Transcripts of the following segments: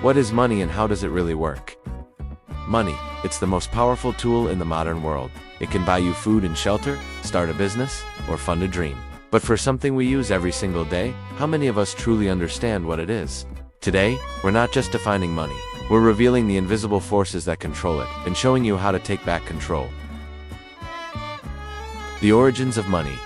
What is money and how does it really work? Money. It's the most powerful tool in the modern world. It can buy you food and shelter, start a business, or fund a dream. But for something we use every single day, how many of us truly understand what it is? Today, we're not just defining money. We're revealing the invisible forces that control it, and showing you how to take back control. The origins of money.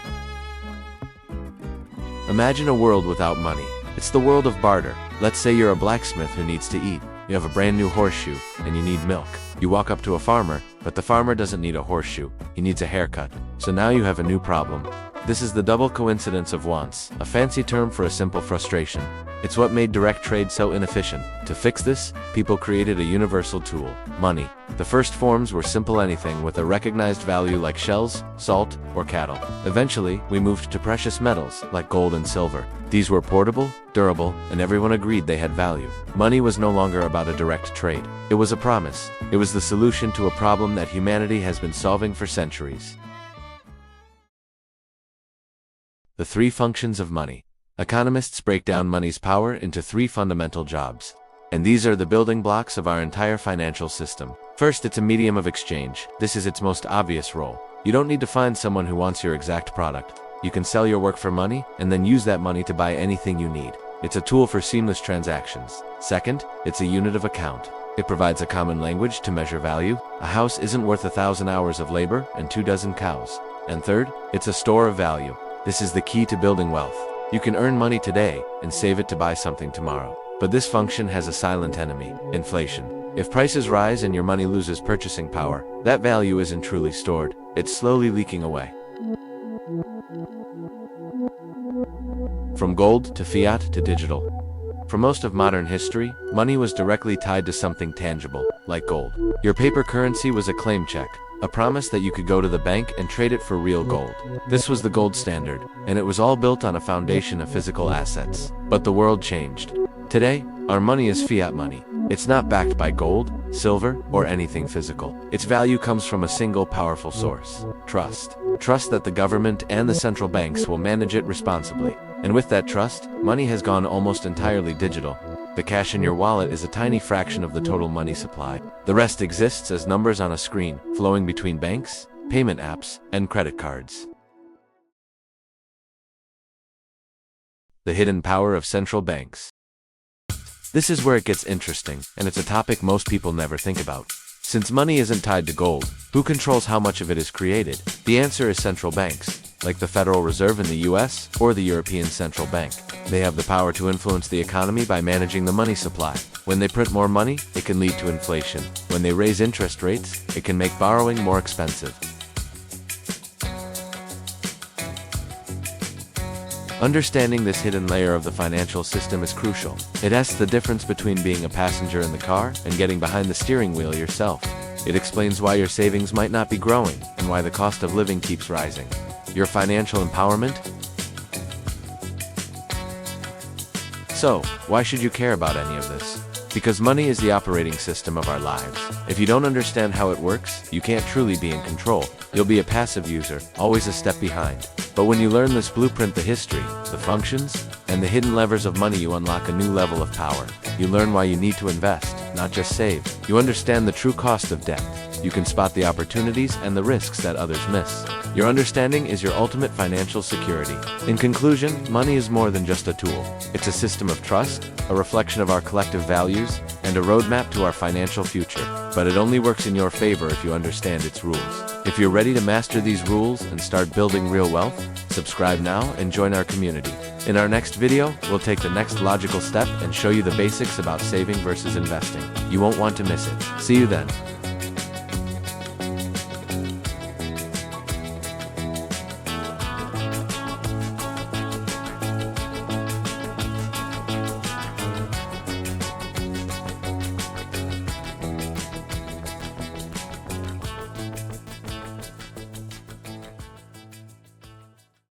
Imagine a world without money. It's the world of barter. Let's say you're a blacksmith who needs to eat. You have a brand new horseshoe, and you need milk. You walk up to a farmer, but the farmer doesn't need a horseshoe. He needs a haircut. So now you have a new problem. This is the double coincidence of wants, a fancy term for a simple frustration. It's what made direct trade so inefficient. To fix this, people created a universal tool, money. The first forms were simple anything with a recognized value like shells, salt, or cattle. Eventually, we moved to precious metals like gold and silver. These were portable, durable, and everyone agreed they had value. Money was no longer about a direct trade. It was a promise. It was the solution to a problem that humanity has been solving for centuries. The three functions of money. Economists break down money's power into three fundamental jobs. And these are the building blocks of our entire financial system. First, it's a medium of exchange. This is its most obvious role. You don't need to find someone who wants your exact product. You can sell your work for money, and then use that money to buy anything you need. It's a tool for seamless transactions. Second, it's a unit of account. It provides a common language to measure value. A house isn't worth 1,000 hours of labor and 24 cows. And third, it's a store of value. This is the key to building wealth. You can earn money today and save it to buy something tomorrow. But this function has a silent enemy, inflation. If prices rise and your money loses purchasing power, that value isn't truly stored. It's slowly leaking away. From gold to fiat to digital. For most of modern history, money was directly tied to something tangible, like gold. Your paper currency was a claim check, a promise that you could go to the bank and trade it for real gold. This was the gold standard, and it was all built on a foundation of physical assets. But the world changed. Today, our money is fiat money. It's not backed by gold, silver, or anything physical. Its value comes from a single powerful source: trust. Trust that the government and the central banks will manage it responsibly. And with that trust, money has gone almost entirely digital. The cash in your wallet is a tiny fraction of the total money supply. The rest exists as numbers on a screen, flowing between banks, payment apps, and credit cards. The hidden power of central banks. This is where it gets interesting, and it's a topic most people never think about. Since money isn't tied to gold, who controls how much of it is created? The answer is central banks, like the Federal Reserve in the US or the European Central Bank. They have the power to influence the economy by managing the money supply. When they print more money, it can lead to inflation. When they raise interest rates, it can make borrowing more expensive. Understanding this hidden layer of the financial system is crucial. It asks the difference between being a passenger in the car and getting behind the steering wheel yourself. It explains why your savings might not be growing and why the cost of living keeps rising. Your financial empowerment? So, why should you care about any of this? Because money is the operating system of our lives. If you don't understand how it works, you can't truly be in control. You'll be a passive user, always a step behind. But when you learn this blueprint, the history, the functions, and the hidden levers of money, you unlock a new level of power. You learn why you need to invest, not just save. You understand the true cost of debt. You can spot the opportunities and the risks that others miss. Your understanding is your ultimate financial security. In conclusion, money is more than just a tool. It's a system of trust, a reflection of our collective values, and a roadmap to our financial future. But it only works in your favor if you understand its rules. If you're ready to master these rules and start building real wealth, subscribe now and join our community. In our next video, we'll take the next logical step and show you the basics about saving versus investing. You won't want to miss it. See you then.